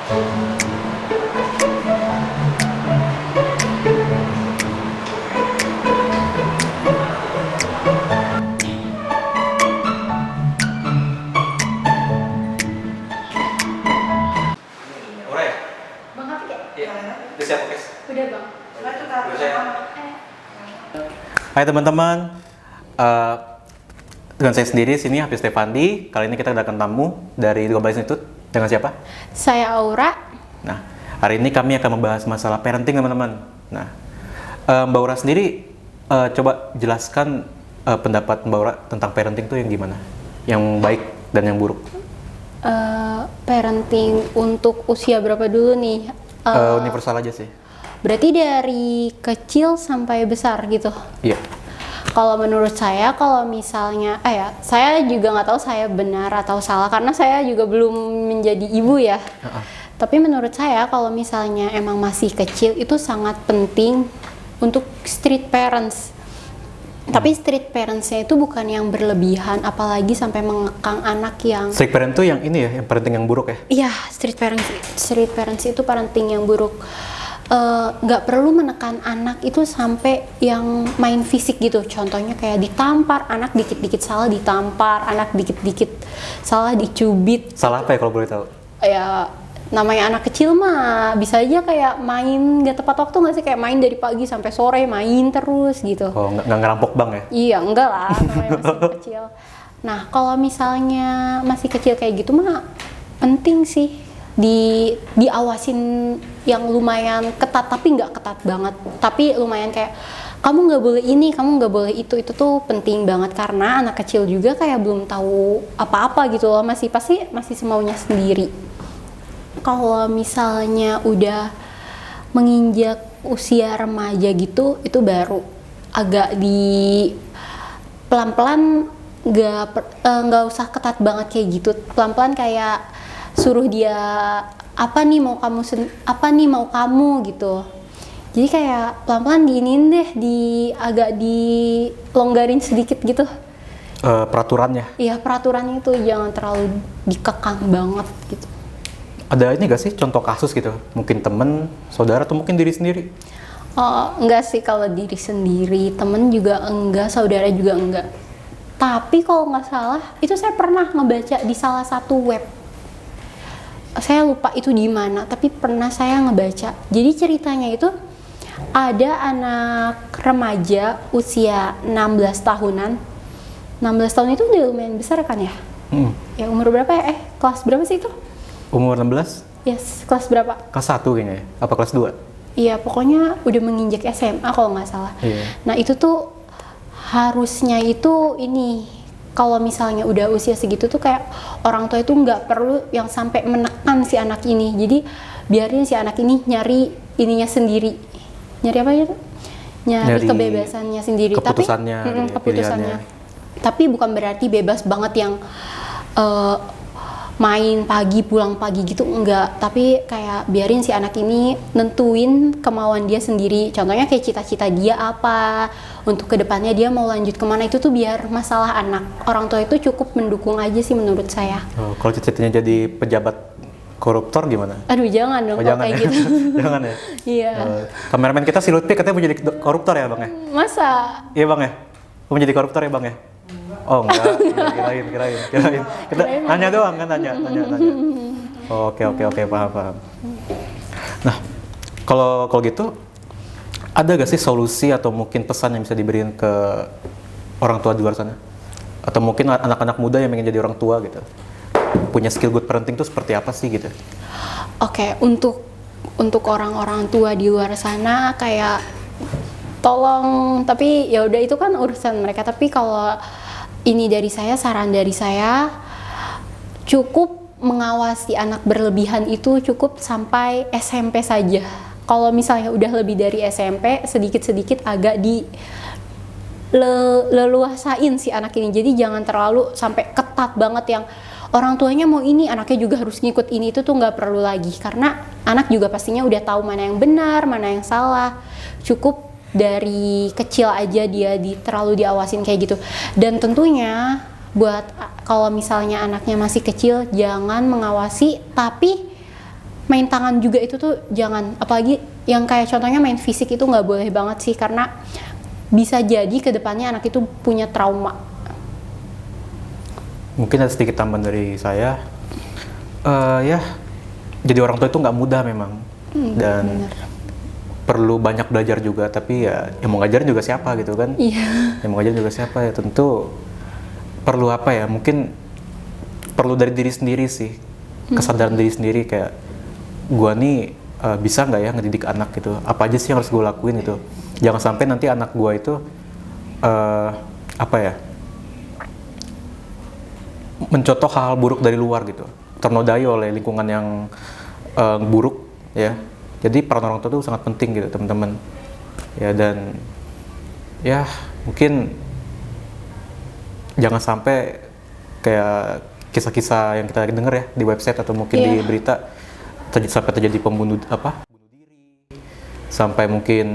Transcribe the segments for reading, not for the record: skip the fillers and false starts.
Bang Hafik ya? Iya. Udah siap, Oke? Udah bang. Udah siap. Hai teman-teman, dengan saya sendiri sini Hafiz Stefandi. Kali ini kita kedatangan tamu dari Global Institute. Dengan siapa? Saya Aura. Nah, hari ini kami akan membahas masalah parenting teman-teman. Nah, Mbak Aura sendiri coba jelaskan pendapat Mbak Aura tentang parenting itu yang gimana? Yang baik dan yang buruk. Parenting untuk usia berapa dulu nih? Universal aja sih. Berarti dari kecil sampai besar gitu? Iya. Kalau menurut saya, kalau misalnya, saya juga nggak tahu saya benar atau salah karena saya juga belum menjadi ibu ya. Tapi menurut saya kalau misalnya emang masih kecil itu sangat penting untuk strict parents. Tapi strict parentsnya itu bukan yang berlebihan, apalagi sampai mengekang anak yang. Strict parent tuh yang ini ya, yang parenting yang buruk ya? Iya, strict parents itu parenting yang buruk. Nggak perlu menekan anak itu sampai yang main fisik gitu. Contohnya kayak ditampar, anak dikit-dikit salah ditampar, anak dikit-dikit salah dicubit. Salah apa ya kalau boleh tahu? Ya namanya anak kecil mah bisa aja kayak main nggak tepat waktu nggak sih, kayak main dari pagi sampai sore main terus gitu. Oh, nggak ngerampok bang ya? Iya, enggak lah, namanya masih kecil. Nah, kalau misalnya masih kecil kayak gitu mah penting sih diawasin yang lumayan ketat, tapi nggak ketat banget. Tapi lumayan kayak kamu nggak boleh ini, kamu nggak boleh itu tuh penting banget karena anak kecil juga kayak belum tahu apa-apa gitu loh, masih semaunya sendiri. Kalau misalnya udah menginjak usia remaja gitu, itu baru agak pelan-pelan, nggak usah ketat banget kayak gitu, pelan-pelan kayak suruh dia apa nih mau kamu gitu. Jadi kayak pelan-pelan diinin deh, agak dilonggarin sedikit gitu. Peraturannya? Iya, peraturannya itu jangan terlalu dikekang banget gitu. Ada ini gak sih contoh kasus gitu? Mungkin temen, saudara, atau mungkin diri sendiri? Enggak sih, kalau diri sendiri, temen juga enggak, saudara juga enggak. Tapi kalau nggak salah, itu saya pernah ngebaca di salah satu web. Saya lupa itu di mana, tapi pernah saya ngebaca. Jadi ceritanya itu ada anak remaja usia 16 tahunan. 16 tahun itu udah lumayan besar kan ya? Ya umur berapa ya? Kelas berapa sih itu? Umur 16? Yes, kelas berapa? Kelas 1 kayaknya ya? Apa kelas 2? Iya, pokoknya udah menginjak SMA kalau nggak salah. Iya. Nah itu tuh harusnya itu ini, kalau misalnya udah usia segitu tuh kayak orang tua itu nggak perlu yang sampai menekan si anak ini. Jadi biarin si anak ini nyari ininya sendiri. Nyari apa ya? Nyari kebebasannya sendiri. Keputusannya. Tapi keputusannya. Tapi bukan berarti bebas banget yang main pagi pulang pagi gitu, enggak. Tapi kayak biarin si anak ini nentuin kemauan dia sendiri. Contohnya kayak cita-cita dia apa, untuk kedepannya dia mau lanjut kemana, itu tuh biar masalah anak. Orang tua itu cukup mendukung aja sih menurut saya. Kalau cita-citanya jadi pejabat koruptor gimana? Aduh jangan dong kalau kayak ya? gitu. Jangan ya? Iya. Kameramen kita si Lutfi katanya mau jadi koruptor ya bang ya? Masa? Iya bang ya? Mau jadi koruptor ya bang ya? Oh enggak, kirain. Kita nanya doang kan, nanya. Oke, paham. Nah, kalau gitu ada gak sih solusi atau mungkin pesan yang bisa diberikan ke orang tua di luar sana? Atau mungkin anak-anak muda yang ingin jadi orang tua gitu? Punya skill good parenting itu seperti apa sih gitu? Oke, untuk orang-orang tua di luar sana kayak tolong, tapi ya udah itu kan urusan mereka. Tapi kalau ini dari saya, saran dari saya, cukup mengawasi anak berlebihan itu cukup sampai SMP saja. Kalau misalnya udah lebih dari SMP, sedikit-sedikit agak leluasain si anak ini. Jadi jangan terlalu sampai ketat banget yang orang tuanya mau ini, anaknya juga harus ngikut ini, itu tuh nggak perlu lagi. Karena anak juga pastinya udah tahu mana yang benar, mana yang salah. Cukup dari kecil aja dia terlalu diawasin kayak gitu. Dan tentunya buat kalau misalnya anaknya masih kecil, jangan mengawasi tapi main tangan juga itu tuh jangan, apalagi yang kayak contohnya main fisik itu nggak boleh banget sih, karena bisa jadi kedepannya anak itu punya trauma. Mungkin ada sedikit tambahan dari saya. Ya, jadi orang tua itu nggak mudah memang, dan Bener. perlu banyak belajar juga. Tapi ya, yang mau ngajarin juga siapa gitu kan? Iya. Yang mau ngajarin juga siapa ya? Tentu perlu apa ya? Mungkin perlu dari diri sendiri sih, kesadaran diri sendiri kayak gua nih bisa nggak ya ngedidik anak gitu? Apa aja sih yang harus gue lakuin gitu? Jangan sampai nanti anak gua itu apa ya? Mencontoh hal-hal buruk dari luar gitu, ternodai oleh lingkungan yang buruk ya. Jadi peran orang tua itu sangat penting gitu teman-teman ya. Dan ya mungkin jangan sampai kayak kisah-kisah yang kita dengar ya di website atau mungkin di berita sampai terjadi bunuh diri, sampai mungkin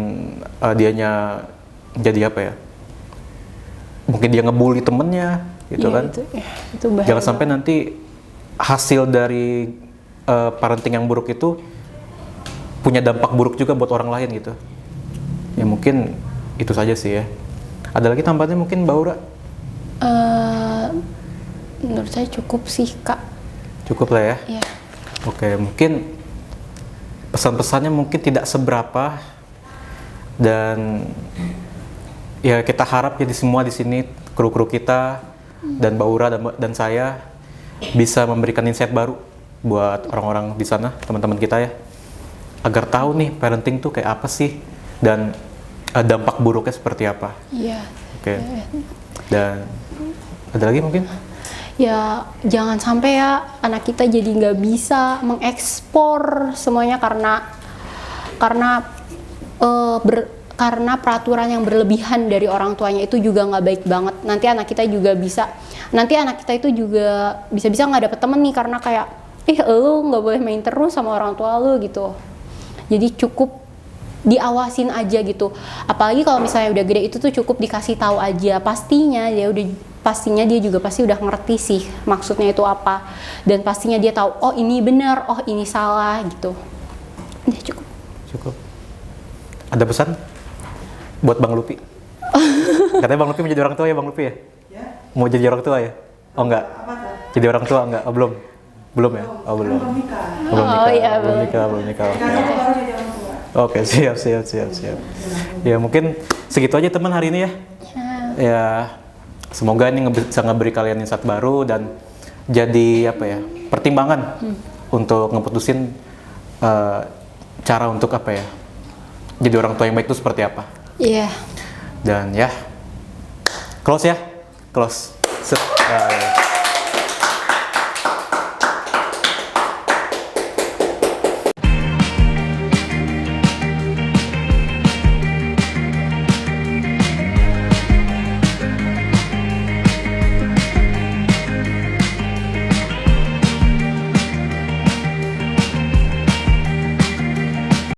dianya jadi apa ya, mungkin dia ngebully temennya gitu kan. Itu bahaya. Jangan sampai nanti hasil dari parenting yang buruk itu punya dampak buruk juga buat orang lain gitu. Ya mungkin itu saja sih ya. Ada lagi tambahannya mungkin Mbak Aura? Menurut saya cukup sih, Kak. Cukup lah ya? Iya. Oke, mungkin pesan-pesannya mungkin tidak seberapa, dan ya kita harap jadi semua di sini, kru-kru kita dan Mbak Aura dan saya bisa memberikan insight baru buat orang-orang di sana, teman-teman kita ya, agar tahu nih parenting tuh kayak apa sih dan dampak buruknya seperti apa. Iya. Oke. Dan ada lagi mungkin? Ya jangan sampai ya anak kita jadi nggak bisa mengekspor semuanya karena karena peraturan yang berlebihan dari orang tuanya itu juga nggak baik banget. Nanti anak kita itu juga bisa nggak dapet temen nih, karena kayak lu nggak boleh main terus sama orang tua lu gitu. Jadi cukup diawasin aja gitu. Apalagi kalau misalnya udah gede, itu tuh cukup dikasih tahu aja. Pastinya dia juga pasti udah ngerti sih maksudnya itu apa, dan pastinya dia tahu oh ini benar, oh ini salah gitu. Udah cukup. Ada pesan buat Bang Lupi? Katanya Bang Lupi mau jadi orang tua ya, Bang Lupi ya? Ya. Mau jadi orang tua ya? Oh enggak? Apa tuh? Jadi orang tua enggak? Oh belum? Belum ya? Oh belum. Belum nikah. Belum nikah. Oke. Nikahnya baru jadi orang tua. Oke, siap. Ya mungkin segitu aja teman hari ini ya. Ya semoga ini bisa ngeberi kalian insight baru dan jadi apa ya, pertimbangan untuk ngeputusin cara untuk apa ya, jadi orang tua yang baik itu seperti apa. Iya. Dan ya, close ya, close. Set.